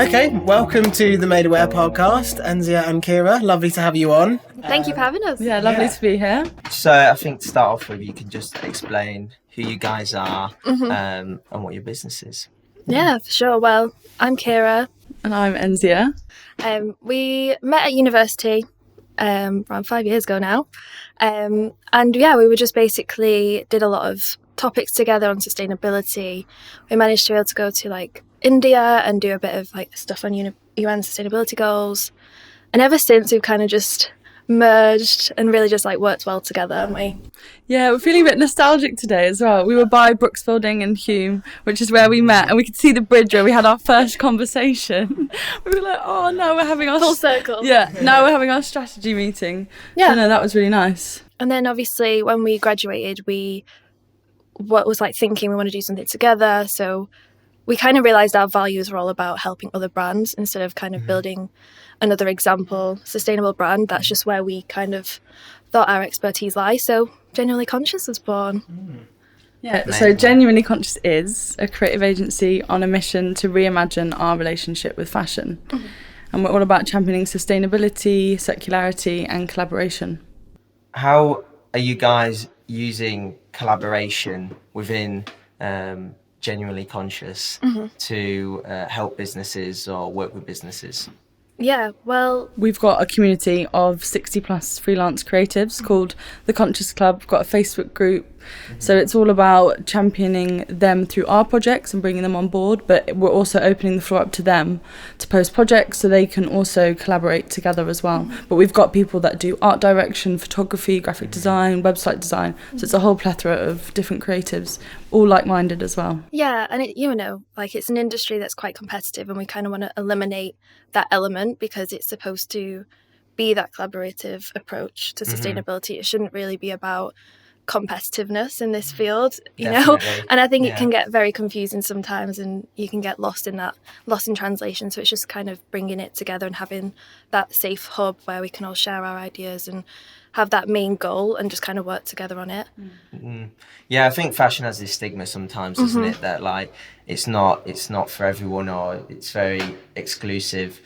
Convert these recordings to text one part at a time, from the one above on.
Okay, welcome to the Made Aware podcast, Enziya and Kiera. Lovely to have you on. Thank you for having us. Yeah, lovely to be here. So I think to start off with, you can just explain who you guys are and what your business is. Yeah, for sure. Well, I'm Kiera. And I'm Enziya. We met at university around 5 years ago now. And yeah, we were just basically did a lot of topics together on sustainability. We managed to be able to go to India and do a bit of stuff on UN sustainability goals. And ever since, we've kind of just merged and really just worked well together, haven't we? Yeah, we're feeling a bit nostalgic today as well. We were by Brooks Building in Hume, which is where we met, and we could see the bridge where we had our first conversation. We were like, oh, now we're having our... Full circle. Yeah, now we're having our strategy meeting. Yeah. So no, that was really nice. And then obviously when we graduated, we was thinking we want to do something together. So we kind of realised our values were all about helping other brands instead of kind of building another example sustainable brand. That's just where we kind of thought our expertise lies. So Genuinely Conscious was born. Yeah, so Genuinely Conscious is a creative agency on a mission to reimagine our relationship with fashion. And we're all about championing sustainability, circularity and collaboration. How are you guys using collaboration within Genuinely Conscious to help businesses or work with businesses? Yeah, well... We've got a community of 60 plus freelance creatives called The Conscious Club. We've got a Facebook group. So it's all about championing them through our projects and bringing them on board. But we're also opening the floor up to them to post projects so they can also collaborate together as well. But we've got people that do art direction, photography, graphic design, website design. So it's a whole plethora of different creatives, all like-minded as well. Yeah, and it's an industry that's quite competitive, and we kind of want to eliminate that element because it's supposed to be that collaborative approach to sustainability. It shouldn't really be about competitiveness in this field, know, and I think it can get very confusing sometimes, and you can get lost in translation. So it's just kind of bringing it together and having that safe hub where we can all share our ideas and have that main goal and just kind of work together on it. Yeah, I think fashion has this stigma sometimes, doesn't it, that it's not for everyone, or it's very exclusive.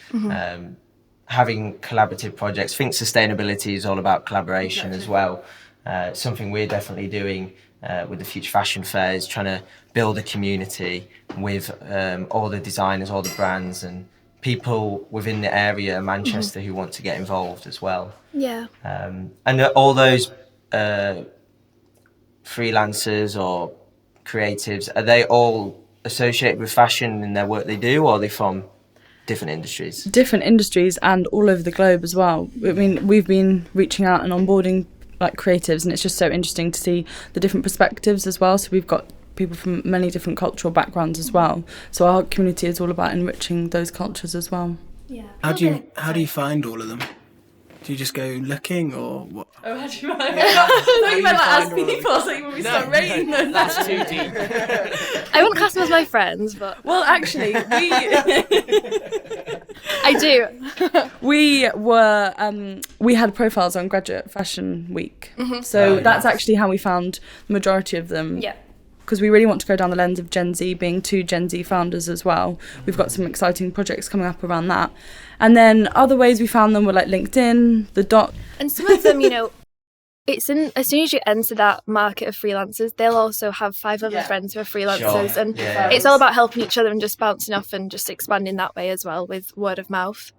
Having collaborative projects, I think sustainability is all about collaboration as well. Something we're definitely doing with the Future Fashion Fair is trying to build a community with all the designers, all the brands and people within the area, Manchester, who want to get involved as well. Yeah. And all those freelancers or creatives, are they all associated with fashion in their work they do, or are they from different industries? Different industries and all over the globe as well. I mean, we've been reaching out and onboarding creatives, and it's just so interesting to see the different perspectives as well. So we've got people from many different cultural backgrounds as well. So our community is all about enriching those cultures as well. Yeah. How do you find all of them? Do you just go looking, or what? Oh, how do you find? I thought you meant as people, so when we start rating them. That's too deep. I wouldn't class them as my friends, but... Well, actually, I do. We had profiles on Graduate Fashion Week. So that's actually how we found the majority of them. Yeah. Because we really want to go down the lens of Gen Z, being two Gen Z founders as well. We've got some exciting projects coming up around that. And then other ways we found them were LinkedIn, The Dot. And some of them, as soon as you enter that market of freelancers, they'll also have 5 other friends who are freelancers. Sure. And it's all about helping each other and just bouncing off and just expanding that way as well with word of mouth.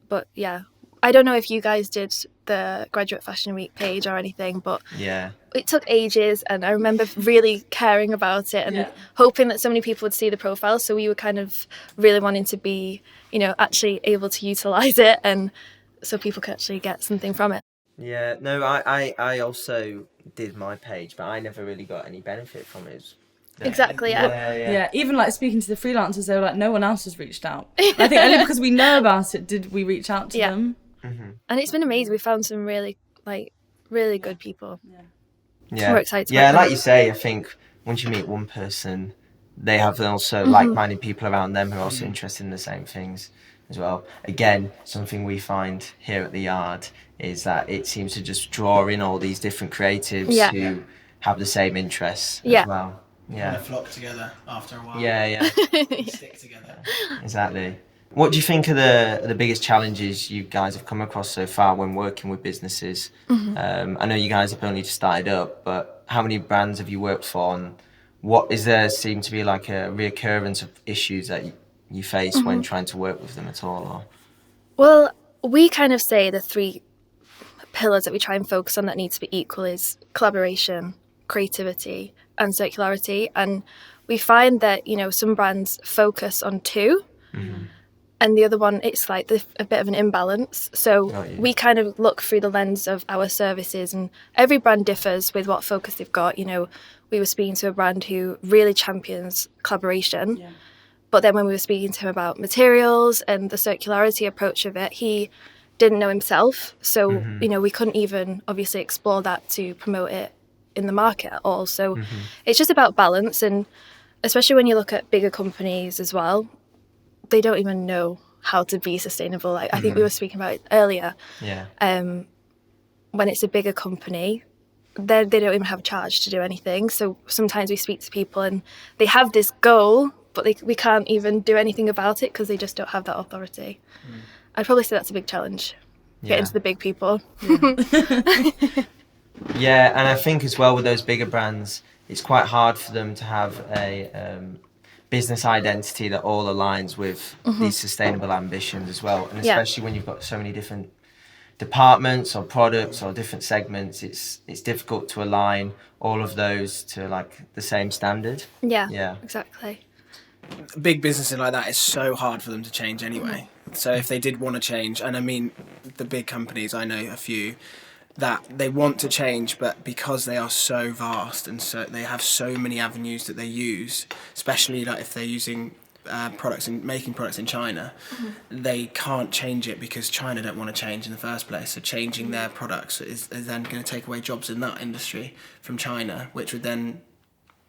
But yeah, I don't know if you guys did the Graduate Fashion Week page or anything, but it took ages, and I remember really caring about it and hoping that so many people would see the profile. So we were kind of really wanting to be, actually able to utilise it, and so people could actually get something from it. Yeah, no, I also did my page, but I never really got any benefit from it. Exactly, yeah. Even speaking to the freelancers, they were like, no one else has reached out. I think only because we know about it did we reach out to them. And it's been amazing. We found some really good people. Yeah. We're excited to like you say, I think once you meet one person, they have also like-minded people around them who are also interested in the same things as well. Again, something we find here at the Yard is that it seems to just draw in all these different creatives who have the same interests as well. Yeah. They flock together after a while. Yeah. Stick together. Exactly. What do you think are the biggest challenges you guys have come across so far when working with businesses? I know you guys have only just started up, but how many brands have you worked for, and what is there seem to be like a reoccurrence of issues that you face when trying to work with them at all? Or? Well, we kind of say the three pillars that we try and focus on that need to be equal is collaboration, creativity, and circularity. And we find that, some brands focus on two, and the other one, it's like a bit of an imbalance. So we kind of look through the lens of our services, and every brand differs with what focus they've got. We were speaking to a brand who really champions collaboration. Yeah. But then when we were speaking to him about materials and the circularity approach of it, he didn't know himself. So, we couldn't even obviously explore that to promote it in the market at all. So it's just about balance. And especially when you look at bigger companies as well, they don't even know how to be sustainable. Like I think we were speaking about it earlier. Yeah. When it's a bigger company, they don't even have a charge to do anything. So sometimes we speak to people and they have this goal, but we can't even do anything about it because they just don't have that authority. I'd probably say that's a big challenge, getting to the big people. Yeah, and I think as well with those bigger brands, it's quite hard for them to have a business identity that all aligns with these sustainable ambitions as well. And especially when you've got so many different departments or products or different segments, it's difficult to align all of those to like the same standard. Yeah, exactly. Big businesses like that, it's so hard for them to change anyway. So if they did want to change, and I mean the big companies, I know a few that they want to change, but because they are so vast and so they have so many avenues that they use, especially like if they're using products and making products in China, they can't change it because China don't want to change in the first place. So changing their products is then going to take away jobs in that industry from China, which would then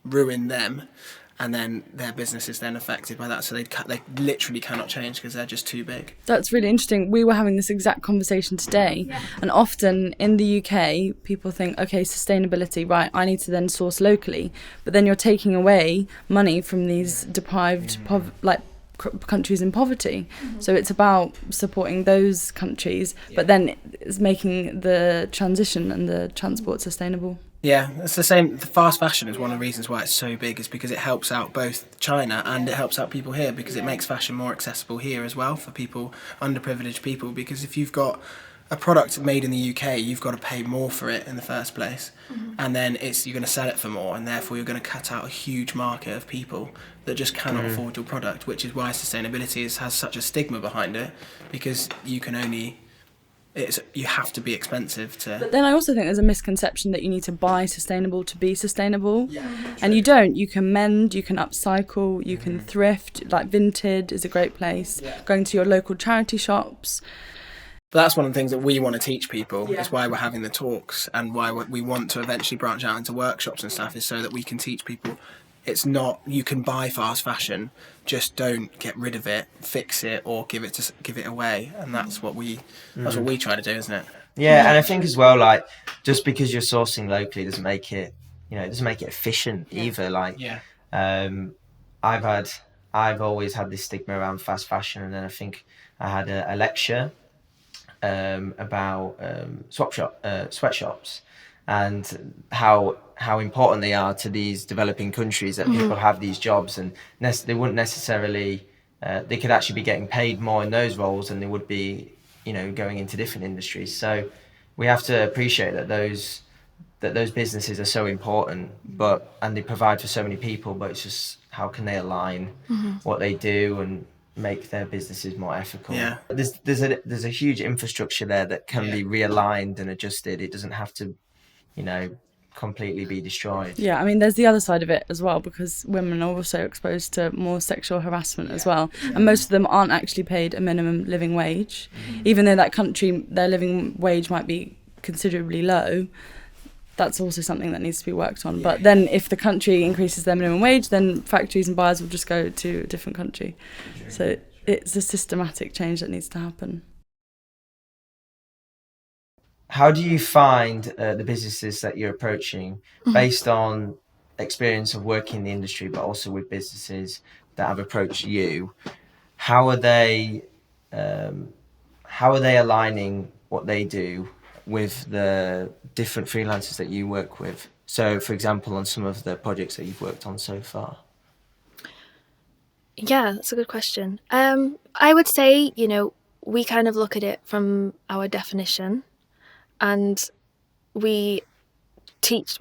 ruin them, and then their business is then affected by that. So they literally cannot change because they're just too big. That's really interesting. We were having this exact conversation today, and often in the UK, people think, okay, sustainability, right, I need to then source locally, but then you're taking away money from these deprived countries in poverty. So it's about supporting those countries, but then it's making the transition and the transport sustainable. Yeah, it's the same. The fast fashion is one of the reasons why it's so big, is because it helps out both China and it helps out people here, because it makes fashion more accessible here as well for people, underprivileged people. Because if you've got a product made in the UK, you've got to pay more for it in the first place, and then you're going to sell it for more, and therefore you're going to cut out a huge market of people that just cannot afford your product, which is why sustainability has such a stigma behind it, because you have to be expensive to... But then I also think there's a misconception that you need to buy sustainable to be sustainable. And you don't. You can mend, you can upcycle, you can thrift. Like Vinted is a great place. Going to your local charity shops. But that's one of the things that we want to teach people, is why we're having the talks, and why we want to eventually branch out into workshops and stuff, is so that we can teach people it's not, you can buy fast fashion, just don't get rid of it, fix it, or give it away. And that's what we try to do, isn't it? Yeah, and I think as well, like, just because you're sourcing locally doesn't make it efficient either. Like, I've always had this stigma around fast fashion, and then I think I had a lecture about sweatshops and how important they are to these developing countries, that people have these jobs, and they wouldn't necessarily they could actually be getting paid more in those roles than they would be going into different industries. So we have to appreciate that those businesses are so important, and they provide for so many people, but it's just how can they align what they do and make their businesses more ethical. There's a huge infrastructure there that can be realigned and adjusted. It doesn't have to completely be destroyed. Yeah, I mean, there's the other side of it as well, because women are also exposed to more sexual harassment as well, and most of them aren't actually paid a minimum living wage, even though that country, their living wage might be considerably low. That's also something that needs to be worked on. But then if the country increases their minimum wage, then factories and buyers will just go to a different country. So it's a systematic change that needs to happen. How do you find the businesses that you're approaching, based on experience of working in the industry, but also with businesses that have approached you? how are they aligning what they do with the different freelancers that you work with? So, for example, on some of the projects that you've worked on so far. Yeah, that's a good question. I would say, we kind of look at it from our definition, and we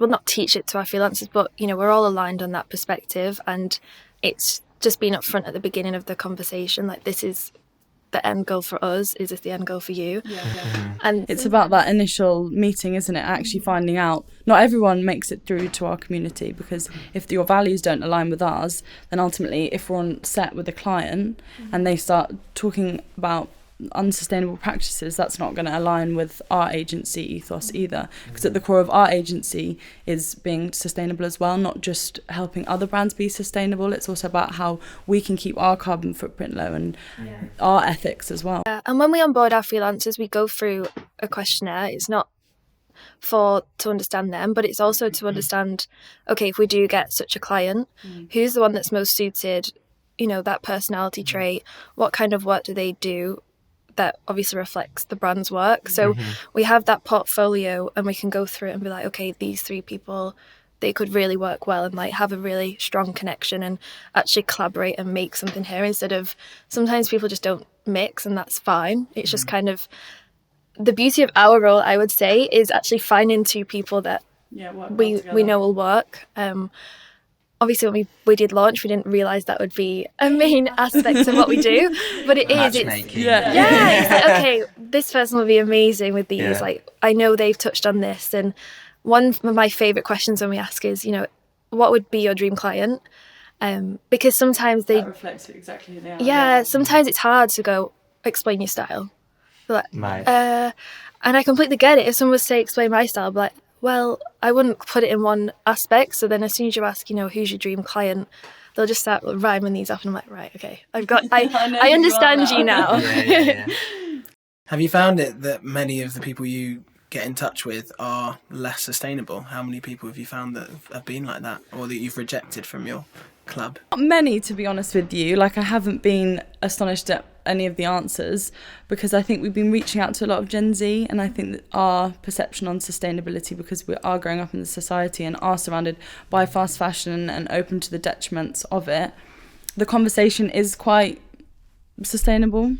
not teach it to our freelancers, but, we're all aligned on that perspective, and it's just being upfront at the beginning of the conversation, like, this is the end goal for us, is this the end goal for you? And it's about that initial meeting, isn't it? Actually finding out. Not everyone makes it through to our community, because if your values don't align with ours, then ultimately if we're on set with a client and they start talking about unsustainable practices, that's not going to align with our agency ethos either, because at the core of our agency is being sustainable as well, not just helping other brands be sustainable. It's also about how we can keep our carbon footprint low and our ethics as well. And when we onboard our freelancers, we go through a questionnaire. It's not to understand them, but it's also to understand, okay, if we do get such a client, who's the one that's most suited, that personality trait, what kind of work do they do that obviously reflects the brand's work. So we have that portfolio, and we can go through it and be like, okay, these 3 people, they could really work well and like have a really strong connection and actually collaborate and make something here, instead of sometimes people just don't mix, and that's fine. It's just kind of the beauty of our role, I would say, is actually finding 2 people that we know will work. Obviously, when we did launch, we didn't realise that would be a main aspect of what we do, but it is. It's like, okay, this person will be amazing with these. Yeah. Like, I know they've touched on this, and one of my favourite questions when we ask is, what would be your dream client? Because sometimes that reflects it exactly. Sometimes it's hard to go explain your style. Like, Right. and I completely get it. If someone was to say explain my style, I'd be like, well, I wouldn't put it in one aspect. So then as soon as you ask, who's your dream client, they'll just start rhyming these up, and I'm like, right, okay, I understand you now. Yeah. Have you found it that many of the people you get in touch with are less sustainable? How many people have you found that have been like that, or that you've rejected from your club? Not many, to be honest with you. Like, I haven't been astonished at any of the answers, because I think we've been reaching out to a lot of Gen Z, and I think that our perception on sustainability, because we are growing up in the society and are surrounded by fast fashion and open to the detriments of it, the conversation is quite sustainable.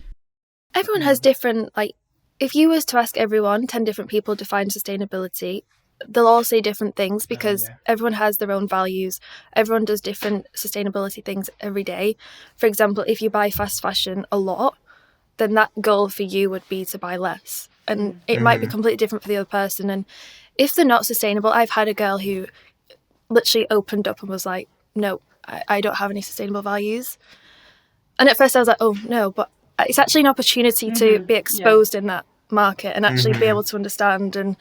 Everyone has different, like, if you was to ask everyone, 10 different people define sustainability, they'll all say different things, because everyone has their own values. Everyone does different sustainability things every day. For example, if you buy fast fashion a lot, then that goal for you would be to buy less. And it might be completely different for the other person. And if they're not sustainable, I've had a girl who literally opened up and was like, no, I don't have any sustainable values. And at first I was like, oh no, but it's actually an opportunity to be exposed in that market and actually be able to understand and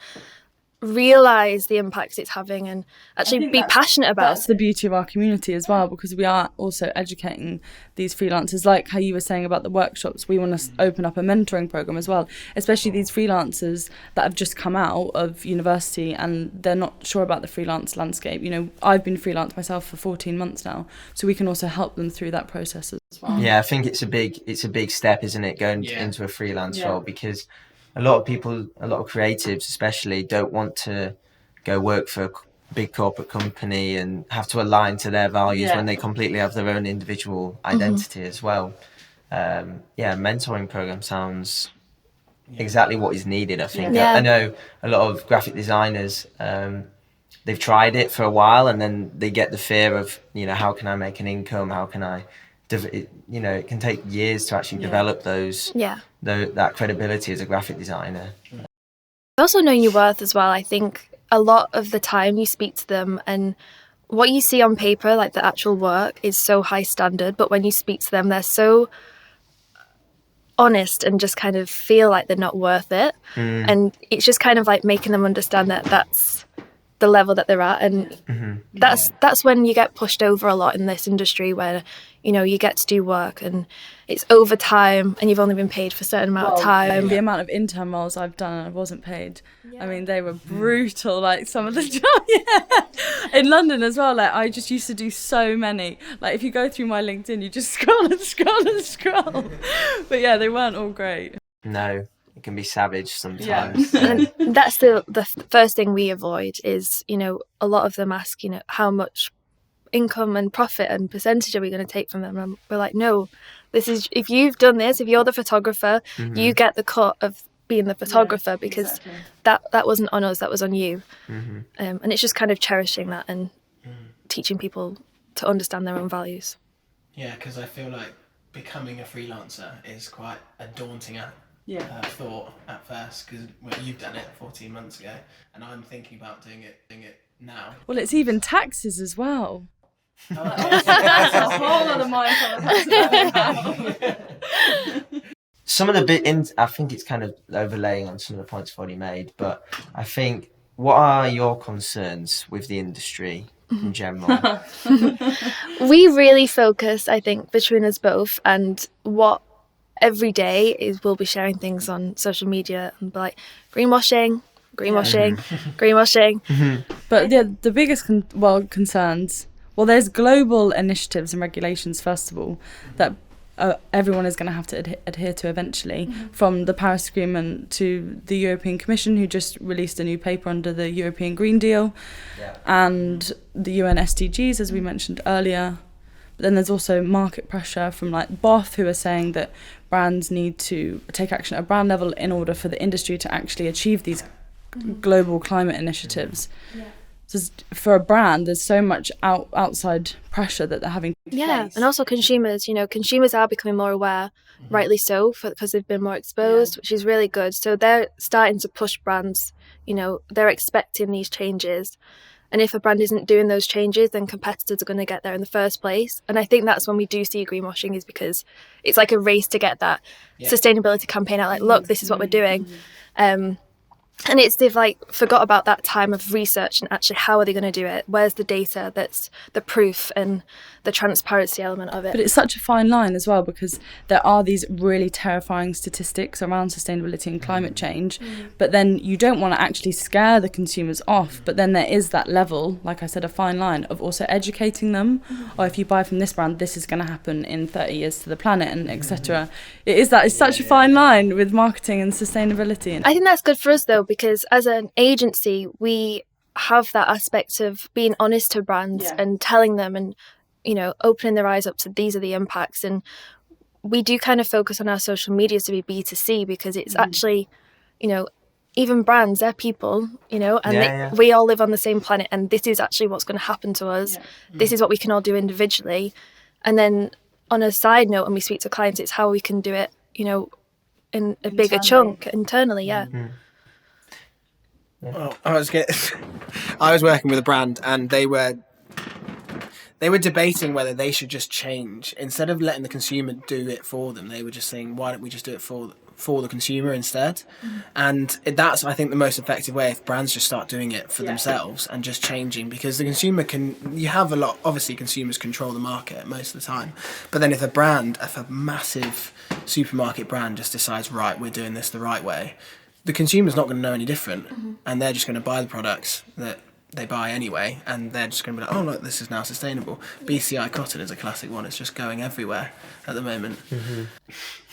realise the impact it's having, and actually be passionate about That's the beauty of our community as well, because we are also educating these freelancers. Like how you were saying about the workshops, we want to open up a mentoring program as well, especially these freelancers that have just come out of university and they're not sure about the freelance landscape. I've been freelance myself for 14 months now, so we can also help them through that process as well. Yeah, I think it's a big step, isn't it, going into a freelance role, because a lot of people, a lot of creatives especially, don't want to go work for a big corporate company and have to align to their values when they completely have their own individual identity as well. Mentoring program sounds exactly what is needed, I think. I know a lot of graphic designers, they've tried it for a while and then they get the fear of, how can I make an income? How can I... it can take years to actually develop that credibility as a graphic designer. Also knowing your worth as well. I think a lot of the time you speak to them and what you see on paper, like the actual work, is so high standard, but when you speak to them, they're so honest and just kind of feel like they're not worth it. And it's just kind of like making them understand that that's the level that they're at, and that's when you get pushed over a lot in this industry, where you get to do work and it's overtime and you've only been paid for a certain amount of time. The amount of intern roles I've done and I wasn't paid, I mean, they were brutal, like some of the jobs. In London as well, like I just used to do so many, like if you go through my LinkedIn you just scroll and scroll and scroll. But yeah, they weren't all great. No, it can be savage sometimes. And that's the first thing we avoid is, a lot of them ask, how much income and profit and percentage are we going to take from them? And we're like, no, this is, if you've done this, if you're the photographer, you get the cut of being the photographer, because that wasn't on us, that was on you. And it's just kind of cherishing that and teaching people to understand their own values. Yeah, because I feel like becoming a freelancer is quite a daunting thought at first, because you've done it 14 months ago and I'm thinking about doing it now. Well, it's even taxes as well. That's a whole other mindset. Some of the I think it's kind of overlaying on some of the points I've already made, but I think, what are your concerns with the industry in general? We really focus, I think, between us both, and what every day is we'll be sharing things on social media and be like, greenwashing. But the biggest concerns, there's global initiatives and regulations, first of all, that everyone is going to have to adhere to eventually, from the Paris Agreement to the European Commission, who just released a new paper under the European Green Deal, and the UN SDGs, as we mentioned earlier. But then there's also market pressure from like BOF, who are saying that brands need to take action at a brand level in order for the industry to actually achieve these global climate initiatives. So for a brand, there's so much outside pressure that they're having to face. And also consumers are becoming more aware, rightly so, because they've been more exposed, which is really good. So they're starting to push brands, they're expecting these changes. And if a brand isn't doing those changes, then competitors are going to get there in the first place. And I think that's when we do see greenwashing, is because it's like a race to get that sustainability campaign out. Like, look, this is what we're doing. And they've like forgot about that time of research and actually how are they going to do it? Where's the data that's the proof and the transparency element of it? But it's such a fine line as well, because there are these really terrifying statistics around sustainability and climate change, but then you don't want to actually scare the consumers off. But then there is that level, like I said, a fine line of also educating them. Or if you buy from this brand, this is going to happen in 30 years to the planet, and etc. It's such a fine line with marketing and sustainability. I think that's good for us though, because as an agency, we have that aspect of being honest to brands and telling them and, opening their eyes up to these are the impacts. And we do kind of focus on our social media to be B2C, because it's actually, even brands, they're people, and we all live on the same planet, and this is actually what's going to happen to us. This is what we can all do individually. And then on a side note, when we speak to clients, it's how we can do it, in a bigger chunk internally. Well, I was working with a brand, and they were debating whether they should just change instead of letting the consumer do it for them. They were just saying, why don't we just do it for the consumer instead? And that's, I think, the most effective way, if brands just start doing it for themselves and just changing, because the consumer obviously consumers control the market most of the time, but then if a massive supermarket brand just decides, right, we're doing this the right way, the consumer's not going to know any different, and they're just going to buy the products that they buy anyway, and they're just going to be like, oh look, this is now sustainable. BCI cotton is a classic one. It's just going everywhere at the moment.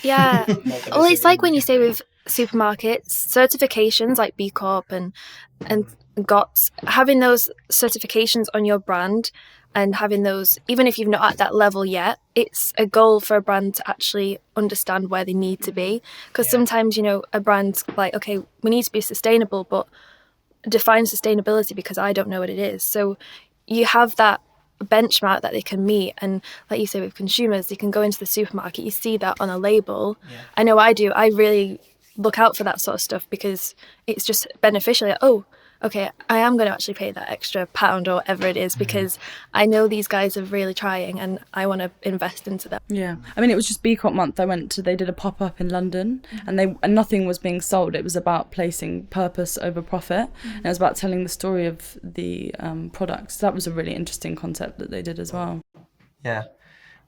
Yeah. Well, it's like when you say with supermarkets, certifications like B Corp and GOTS, having those certifications on your brand and having those, even if you're not at that level yet, it's a goal for a brand to actually understand where they need to be. Because sometimes, a brand's like, okay, we need to be sustainable, but define sustainability, because I don't know what it is. So you have that benchmark that they can meet, and like you say with consumers, they can go into the supermarket, you see that on a label. I know I do. I really look out for that sort of stuff, because it's just beneficial. Like, oh, okay, I am going to actually pay that extra £1 or whatever it is, because I know these guys are really trying and I want to invest into them. Yeah, I mean, it was just B Corp month. I went to, they did a pop-up in London, and nothing was being sold. It was about placing purpose over profit, and it was about telling the story of the products. That was a really interesting concept that they did as well. Yeah.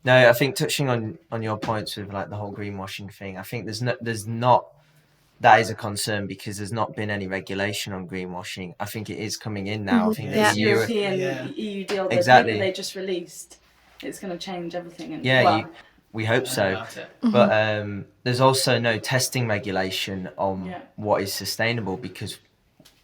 No, I think touching on your points with like the whole greenwashing thing, I think that is a concern because there's not been any regulation on greenwashing. I think it is coming in now. I think This there's European EU deal that Exactly. they just released. It's going to change everything. And, Yeah, we hope so. But there's also no testing regulation on what is sustainable, because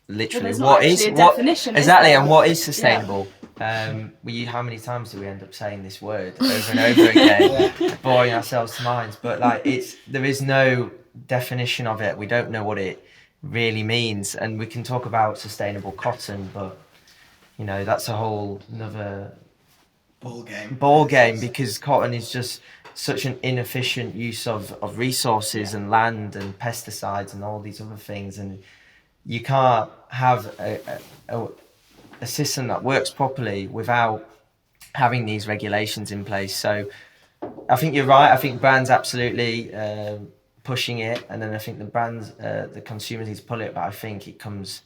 literally definition, exactly, and what is sustainable? How many times do we end up saying this word over and over again, boring ourselves to minds? But like, there is no definition of it. We don't know what it really means, and we can talk about sustainable cotton, but you know, that's a whole another ball game, because cotton is just such an inefficient use of resources and land and pesticides and all these other things, and you can't have a system that works properly without having these regulations in place. So I think you're right. I think brands absolutely pushing it, and then I think the brands, the consumers need to pull it, but I think it comes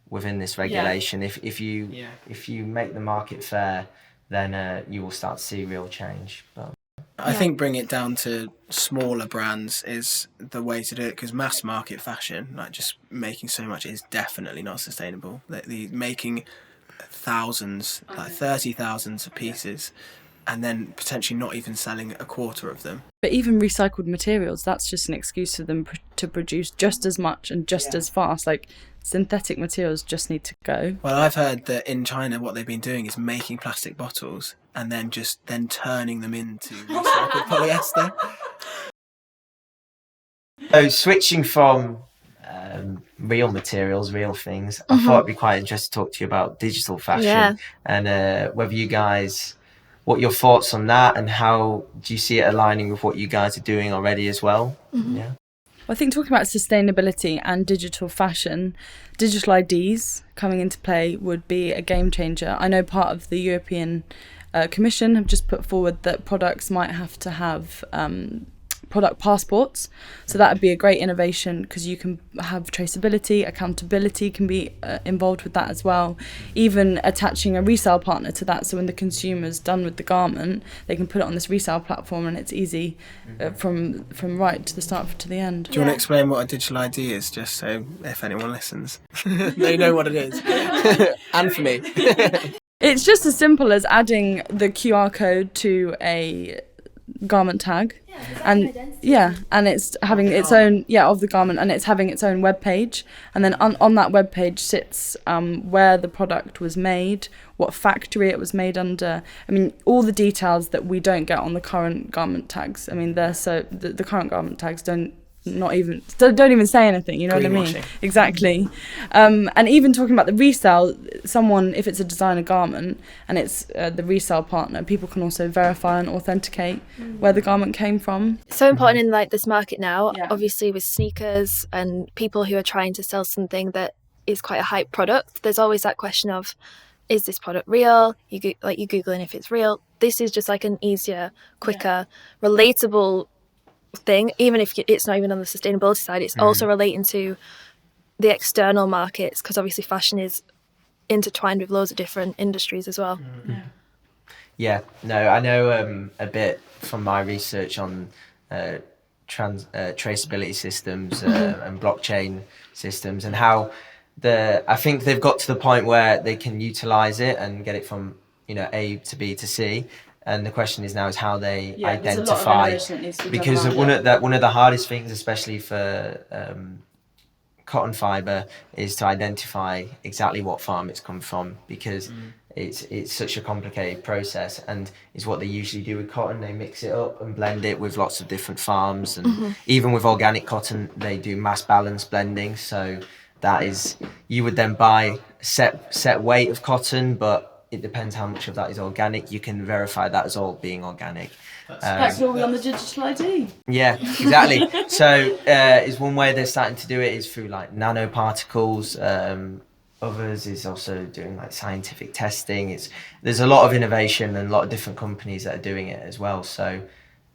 within this regulation. If you make the market fair, then you will start to see real change. But I think bringing it down to smaller brands is the way to do it, because mass market fashion, like just making so much, is definitely not sustainable. The making thousands, like 30,000 of pieces, and then potentially not even selling a quarter of them. But even recycled materials, that's just an excuse for them to produce just as much and just as fast. Like, synthetic materials just need to go. Well, I've heard that in China what they've been doing is making plastic bottles and then turning them into recycled polyester. So switching from real materials, real things, I thought it'd be quite interesting to talk to you about digital fashion, and whether you guys, what your thoughts on that, and how do you see it aligning with what you guys are doing already as well? Yeah. I think talking about sustainability and digital fashion, digital IDs coming into play would be a game changer. I know part of the European Commission have just put forward that products might have to have product passports. So that would be a great innovation, because you can have traceability, accountability can be involved with that as well. Even attaching a resale partner to that, so when the consumer's done with the garment, they can put it on this resale platform, and it's easy from right to the start to the end. Do you want to explain what a digital ID is, just so if anyone listens, they know what it is? And for me. It's just as simple as adding the QR code to a garment tag, and it's having its own of the garment, and it's having its own web page, and then on that web page sits where the product was made, what factory it was made under. I mean, all the details that we don't get on the current garment tags. I mean, the current garment tags don't even say anything, you know what I mean? Exactly. And even talking about the resale, if it's a designer garment and it's the resale partner, people can also verify and authenticate where the garment came from. So important in like this market now, obviously with sneakers and people who are trying to sell something that is quite a hype product. There's always that question of, is this product real? You're Googling if it's real. This is just like an easier, quicker, relatable thing. Even if it's not even on the sustainability side, it's also relating to the external markets, because obviously fashion is intertwined with loads of different industries as well. I know a bit from my research on traceability systems and blockchain systems, and how I think they've got to the point where they can utilize it and get it from A to B to C. And the question is how they identify, because one of the hardest things, especially for cotton fibre, is to identify exactly what farm it's come from, because it's such a complicated process, and is what they usually do with cotton. They mix it up and blend it with lots of different farms, and even with organic cotton, they do mass balance blending. So that is, you would then buy set weight of cotton, but it depends how much of that is organic. You can verify that as all being organic. That's what we're on the digital ID. Yeah, exactly. So is one way they're starting to do it is through like nanoparticles, others is also doing like scientific testing. There's a lot of innovation and a lot of different companies that are doing it as well. So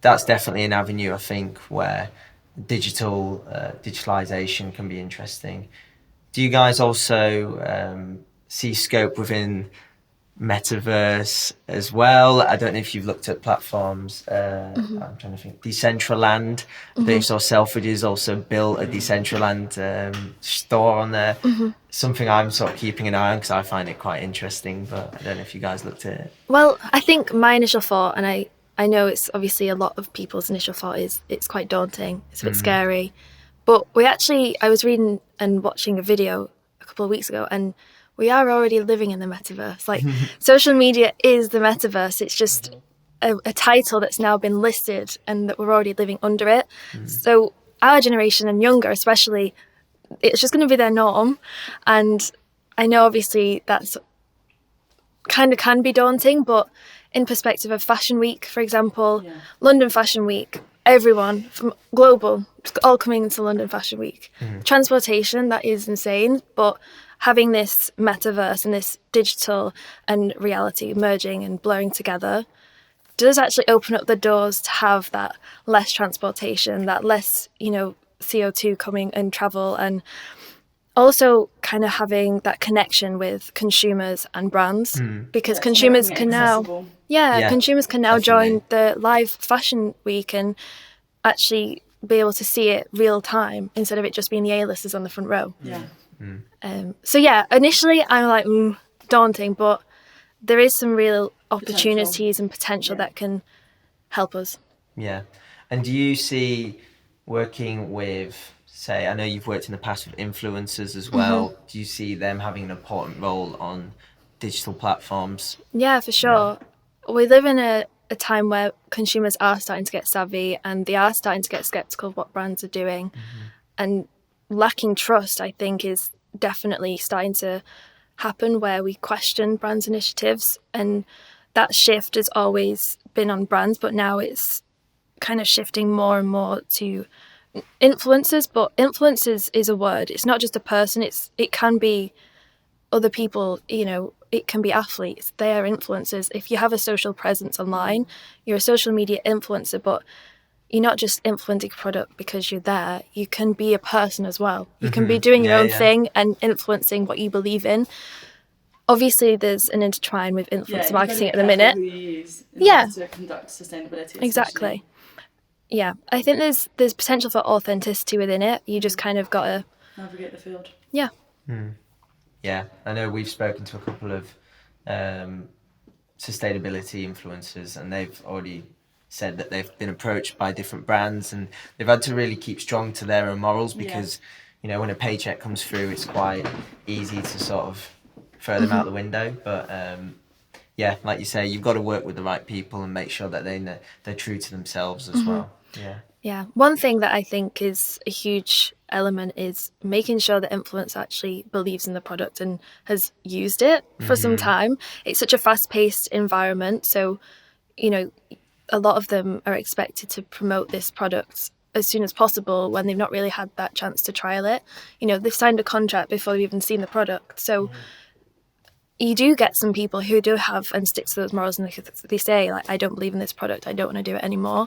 that's definitely an avenue, I think, where digitalization can be interesting. Do you guys also see scope within metaverse as well? I don't know if you've looked at platforms. I'm trying to think. Decentraland, based on Selfridges, also built a Decentraland store on there. Something I'm sort of keeping an eye on because I find it quite interesting. But I don't know if you guys looked at it. Well, I think my initial thought, and I know it's obviously a lot of people's initial thought, is it's quite daunting. It's a bit scary. But I was reading and watching a video a couple of weeks ago, and we are already living in the metaverse. Like, social media is the metaverse. It's just a title that's now been listed and that we're already living under it. So our generation and younger especially, it's just going to be their norm. And I know obviously that's kind of can be daunting, but in perspective of Fashion Week, for example, London Fashion Week, everyone from global, all coming into London Fashion Week. Transportation, that is insane, but having this metaverse and this digital and reality merging and blurring together does actually open up the doors to have that less transportation, that less, CO2 coming and travel, and also kind of having that connection with consumers and brands, because consumers can consumers can now join the live Fashion Week and actually be able to see it real time instead of it just being the A-listers on the front row. Initially I'm like daunting, but there is some real opportunities and potential that can help us. And do you see working with, say, I know you've worked in the past with influencers as well, do you see them having an important role on digital platforms? Yeah, for sure. We live in a time where consumers are starting to get savvy and they are starting to get skeptical of what brands are doing, and lacking trust, I think, is definitely starting to happen, where we question brands' initiatives, and that shift has always been on brands, but now it's kind of shifting more and more to influencers. But influencers is a word, it's not just a person, it can be other people, it can be athletes, they are influencers. If you have a social presence online, you're a social media influencer, but you're not just influencing a product because you're there. You can be a person as well. You can be doing your own thing and influencing what you believe in. Obviously, there's an intertwine with influencer marketing at the minute. To conduct sustainability. Exactly. Yeah, I think there's potential for authenticity within it. You just kind of got to navigate the field. Yeah. Yeah, I know we've spoken to a couple of sustainability influencers, and they've already said that they've been approached by different brands and they've had to really keep strong to their own morals, because when a paycheck comes through, it's quite easy to sort of throw them out the window. But like you say, you've got to work with the right people and make sure that they're true to themselves as well. One thing that I think is a huge element is making sure that influence actually believes in the product and has used it for some time. It's such a fast-paced environment, so a lot of them are expected to promote this product as soon as possible when they've not really had that chance to trial it. They've signed a contract before they've even seen the product. So you do get some people who do have and stick to those morals, and they say, like, I don't believe in this product, I don't want to do it anymore.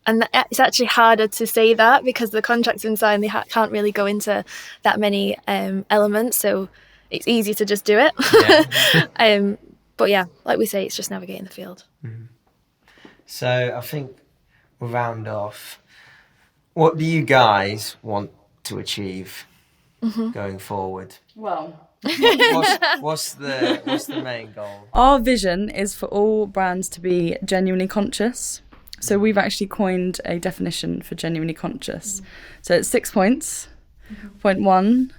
And it's actually harder to say that because the contract's been signed, they can't really go into that many elements, so it's easy to just do it. But yeah, like we say, it's just navigating the field. So I think we'll round off. What do you guys want to achieve going forward? Well, what's the main goal? Our vision is for all brands to be genuinely conscious. So we've actually coined a definition for genuinely conscious. So it's 6 points. Point 1.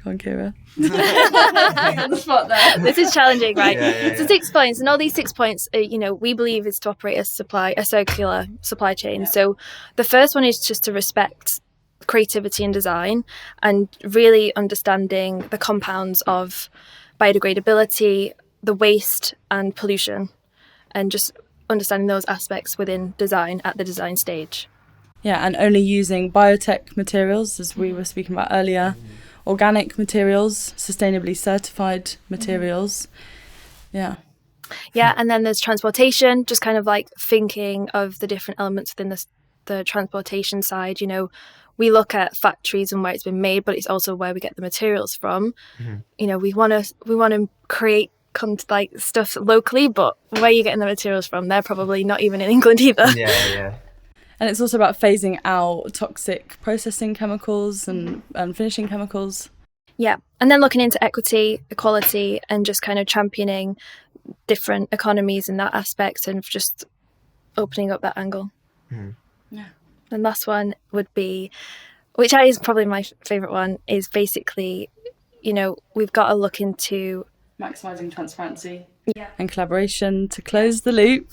Come on, Kiera. On the spot there. This is challenging, right? So 6 points, and all these 6 points, we believe is to operate a circular supply chain. So the first one is just to respect creativity and design, and really understanding the compounds of biodegradability, the waste and pollution, and just understanding those aspects within design at the design stage. Yeah, and only using biotech materials, as we were speaking about earlier, organic materials, sustainably certified materials. Yeah. Yeah, and then there's transportation, just kind of like thinking of the different elements within the transportation side. You know, we look at factories and where it's been made, but it's also where we get the materials from. You know, we want to create like stuff locally, but where are you getting the materials from? They're probably not even in England either. Yeah. And it's also about phasing out toxic processing chemicals and finishing chemicals. Yeah, and then looking into equity, equality, and just kind of championing different economies in that aspect and just opening up that angle. Yeah. And last one would be, which is probably my favourite one, is basically, you know, we've got to look into Maximising transparency and collaboration to close the loop.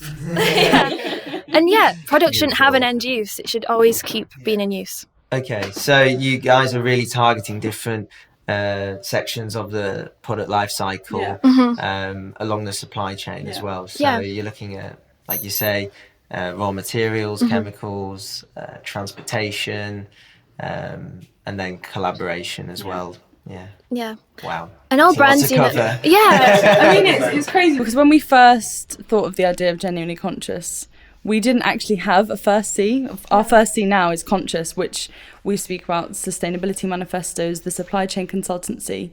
And yeah, product shouldn't have an end use. It should always keep being in use. Okay, so you guys are really targeting different sections of the product life cycle along the supply chain as well. So you're looking at, like you say, raw materials, chemicals, transportation, and then collaboration as well. Yeah. Wow. And all brands, you know. Yeah. I mean, it's crazy because when we first thought of the idea of genuinely conscious, we didn't actually have a first C. Our first C now is conscious, which we speak about sustainability manifestos, the supply chain consultancy.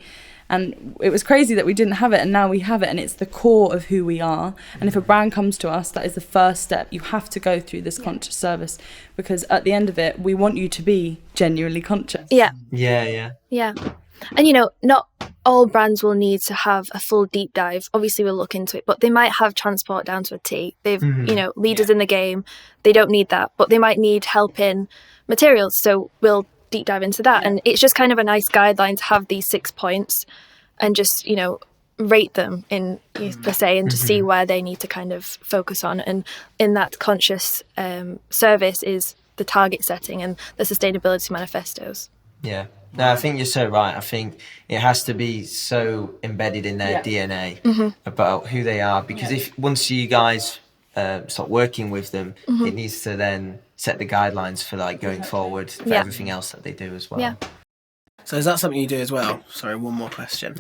And it was crazy that we didn't have it, and now we have it, and it's the core of who we are. And if a brand comes to us, that is the first step. You have to go through this conscious service, because at the end of it, we want you to be genuinely conscious. Yeah. Yeah. And, you know, not all brands will need to have a full deep dive. Obviously, we'll look into it, but they might have transport down to a T. They've, you know, leaders in the game. They don't need that, but they might need help in materials. So we'll deep dive into that. And it's just kind of a nice guideline to have these 6 points and just, you know, rate them in per se and just see where they need to kind of focus on. And in that conscious service is the target setting and the sustainability manifestos. Yeah. No, I think you're so right. I think it has to be so embedded in their DNA about who they are, because if once you guys start working with them, it needs to then set the guidelines for like going forward for everything else that they do as well. Yeah. So is that something you do as well? Sorry, one more question.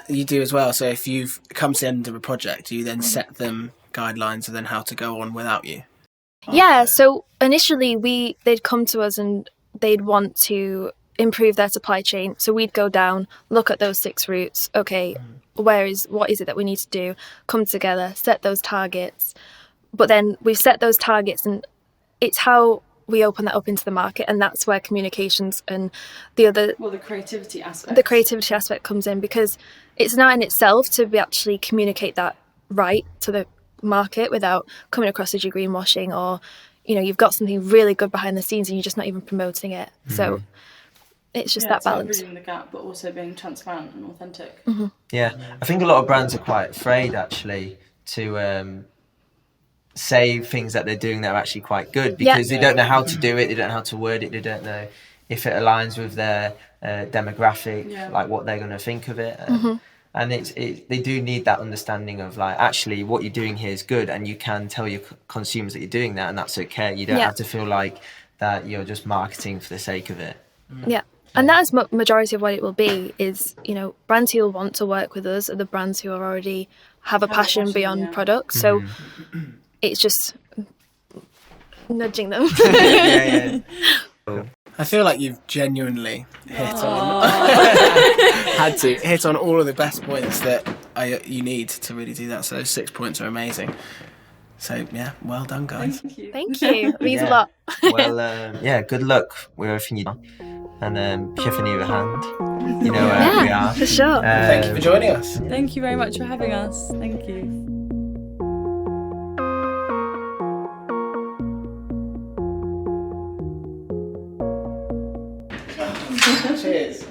You do as well. So if you've come to the end of a project, do you then set them guidelines and then how to go on without you? Yeah. So initially they'd come to us and they'd want to improve their supply chain. So we'd go down, look at those 6 routes. Okay, what is it that we need to do? Come together, set those targets. But then we've set those targets, and it's how we open that up into the market, and that's where communications and the creativity aspect comes in, because it's not in itself to be actually communicate that right to the market without coming across as you're greenwashing, or, you know, you've got something really good behind the scenes and you're just not even promoting it. So it's just that balance. Bridging the gap, but also being transparent and authentic. Yeah, I think a lot of brands are quite afraid actually to say things that they're doing that are actually quite good, because they don't know how to do it, they don't know how to word it, they don't know if it aligns with their demographic, like what they're going to think of it. And they do need that understanding of like, actually what you're doing here is good, and you can tell your consumers that you're doing that, and that's okay. You don't have to feel like that you're just marketing for the sake of it. Yeah. And that is majority of what it will be, is, you know, brands who will want to work with us are the brands who already have a passion beyond products. So it's just nudging them. I feel like you've genuinely hit on all of the best points that you need to really do that. So those 6 points are amazing. So yeah, well done, guys. Thank you. It means a lot. Well, good luck with everything you do. And Tiffany with a hand, you know where we are. For sure. Thank you for joining us. Thank you very much for having us. Thank you. Cheers.